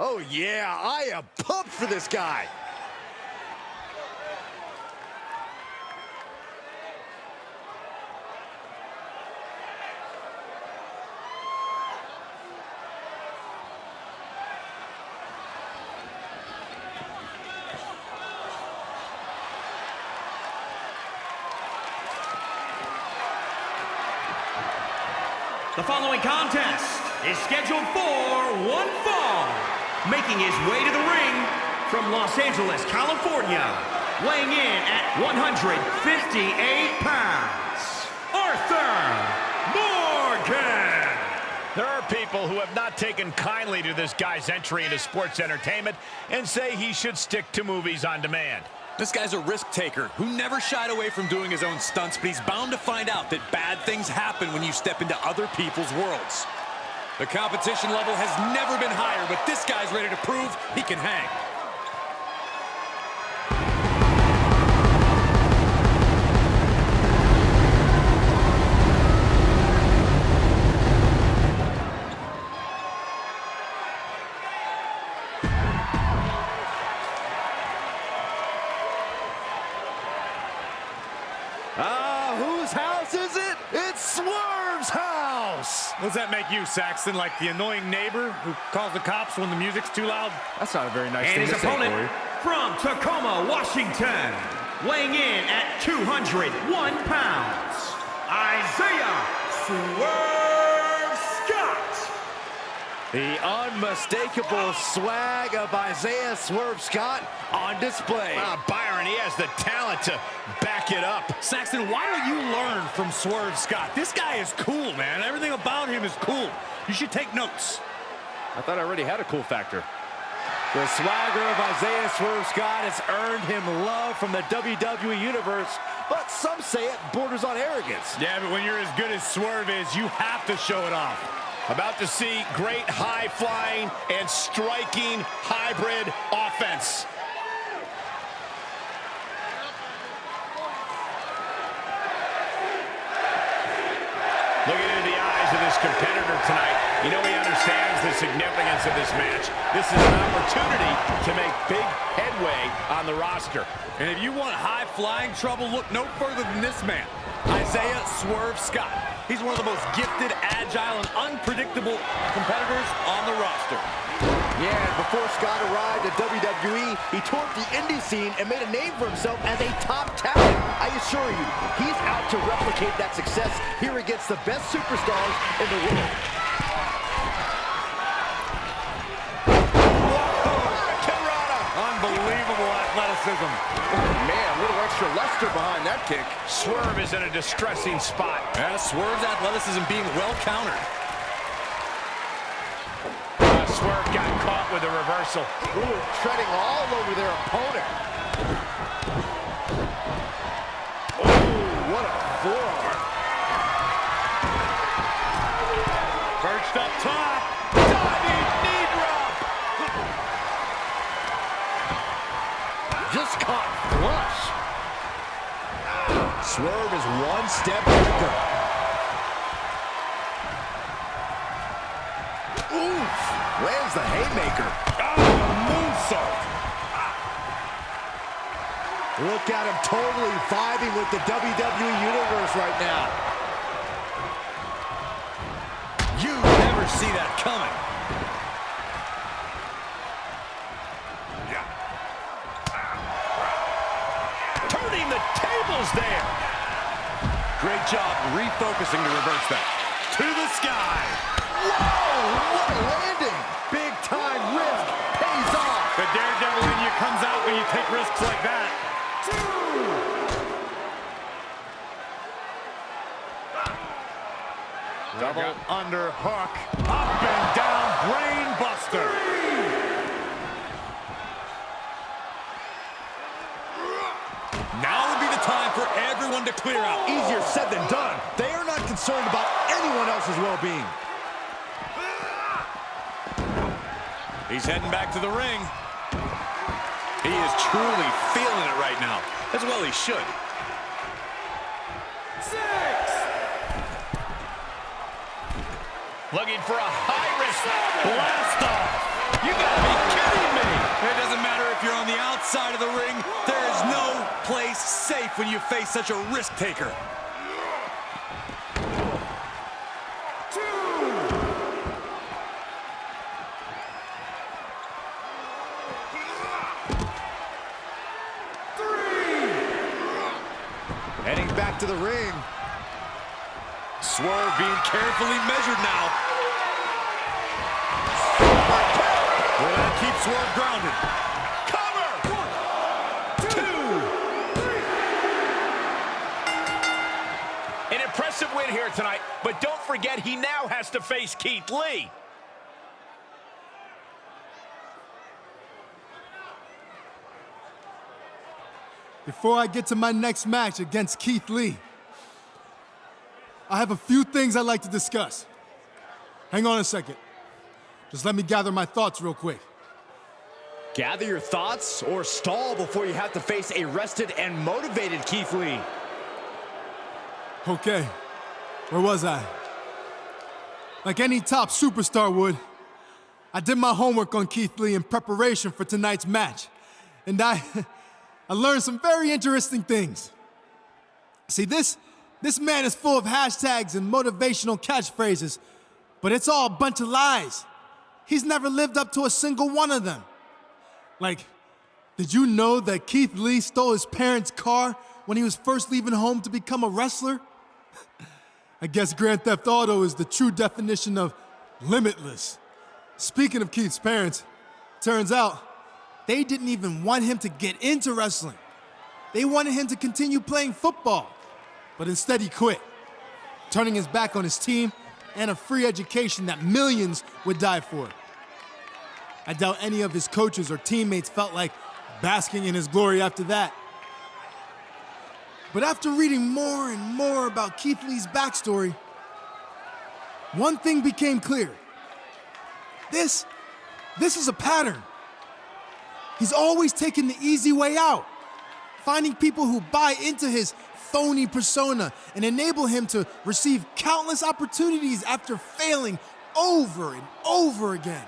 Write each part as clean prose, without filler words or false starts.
Oh, yeah, I am pumped for this guy. The following contest is scheduled for one fall. Making his way to the ring from Los Angeles, California, weighing in at 158 pounds, Arthur Morgan. There are people who have not taken kindly to this guy's entry into sports entertainment and say he should stick to movies on demand. This guy's a risk taker who never shied away from doing his own stunts, but he's bound to find out that bad things happen when you step into other people's worlds. The competition level has never been higher, but this guy's ready to prove he can hang. Whose house is it? It's Swerve's house! What does that make you, Saxton? Like the annoying neighbor who calls the cops when the music's too loud? That's not a very nice thing And his to say, opponent Corey. from Tacoma, Washington, weighing in at 201 pounds, Isaiah Swerve Scott. The unmistakable swag of Isaiah Swerve Scott on display. Byron, he has the talent to back it up. Saxton, why don't you learn from Swerve Scott? This guy is cool, man. Everything about him is cool. You should take notes. I thought I already had a cool factor. The swagger of Isaiah Swerve Scott has earned him love from the WWE Universe, but some say it borders on arrogance. Yeah, but when you're as good as Swerve is, you have to show it off. About to see great high-flying and striking hybrid offense. Looking into the eyes of this competitor tonight, you know he understands the significance of this match. This is an opportunity to make big headway on the roster. And if you want high-flying trouble, look no further than this man, Isaiah Swerve Scott. He's one of the most gifted, agile, and unpredictable competitors on the roster. Yeah, before Scott arrived at WWE, he toured the indie scene and made a name for himself as a top talent. I assure you, he's out to replicate that success here against the best superstars in the world. Unbelievable athleticism. Man, a little extra luster behind that kick. Swerve is in a distressing spot. Yeah, Swerve's athleticism being well countered. Swerve got caught with a reversal. Ooh, treading all over their opponent. Ooh, what a forearm. Perched up top. Diving knee drop. Just caught flush. Swerve is one step quicker. Oof. Lands the haymaker. Oh, moonsault. Look at him totally vibing with the WWE Universe right now. You never see that coming. Turning the tables there. Great job refocusing to reverse that. To the sky. Whoa, what a landing. Big time risk pays off. The daredevil in you comes out when you take risks like that. Double underhook. Up and down, brain buster. Now would be the time for everyone to clear out. Easier said than done. They are not concerned about anyone else's well-being. He's heading back to the ring. He is truly feeling it right now. As well he should. 6. Looking for a high-risk blast off. You gotta be kidding me! It doesn't matter if you're on the outside of the ring. There is no place safe when you face such a risk taker. Heading back to the ring. Swerve being carefully measured now. Will that keep Swerve grounded? Cover! 1, 2. An impressive win here tonight, but don't forget he now has to face Keith Lee. Before I get to my next match against Keith Lee, I have a few things I'd like to discuss. Hang on a second. Just let me gather my thoughts real quick. Gather your thoughts or stall before you have to face a rested and motivated Keith Lee. Okay, where was I? Like any top superstar would, I did my homework on Keith Lee in preparation for tonight's match. And I learned some very interesting things. See, this man is full of hashtags and motivational catchphrases, but it's all a bunch of lies. He's never lived up to a single one of them. Like, did you know that Keith Lee stole his parents' car when he was first leaving home to become a wrestler? I guess Grand Theft Auto is the true definition of limitless. Speaking of Keith's parents, turns out they didn't even want him to get into wrestling. They wanted him to continue playing football, but instead he quit, turning his back on his team and a free education that millions would die for. I doubt any of his coaches or teammates felt like basking in his glory after that. But after reading more and more about Keith Lee's backstory, one thing became clear. This is a pattern. He's always taking the easy way out, finding people who buy into his phony persona and enable him to receive countless opportunities after failing over and over again.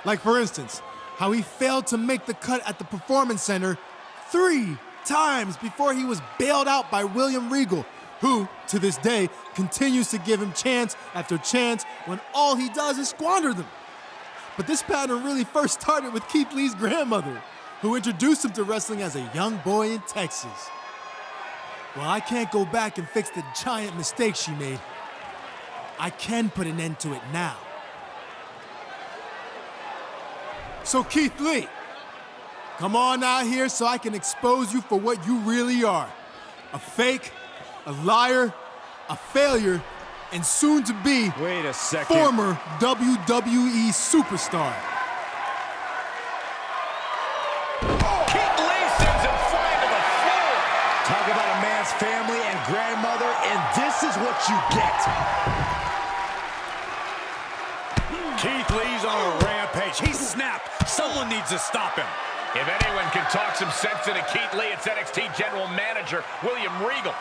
Like, for instance, how he failed to make the cut at the Performance Center 3 times before he was bailed out by William Regal, who, to this day, continues to give him chance after chance when all he does is squander them. But this pattern really first started with Keith Lee's grandmother, who introduced him to wrestling as a young boy in Texas. Well, I can't go back and fix the giant mistake she made. I can put an end to it now. So Keith Lee, come on out here so I can expose you for what you really are. A fake, a liar, a failure, and soon to be Wait a second. former WWE superstar. Keith Lee sends him flying to the floor. Talk about a man's family and grandmother, and this is what you get. Keith Lee's on a rampage. He's snapped. Someone needs to stop him. If anyone can talk some sense into Keith Lee, it's NXT General Manager William Regal.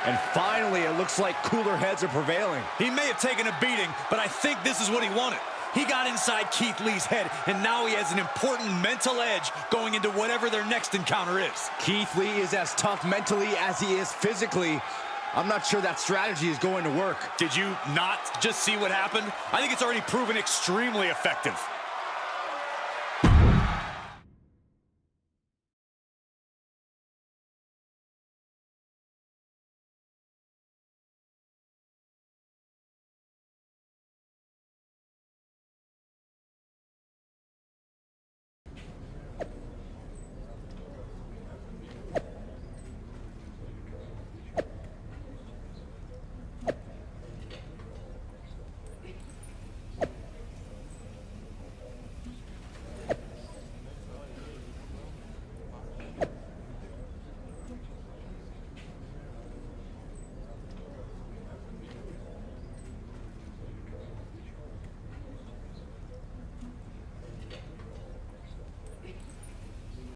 And finally, it looks like cooler heads are prevailing. He may have taken a beating, but I think this is what he wanted. He got inside Keith Lee's head, and now he has an important mental edge going into whatever their next encounter is. Keith Lee is as tough mentally as he is physically. I'm not sure that strategy is going to work. Did you not just see what happened? I think it's already proven extremely effective.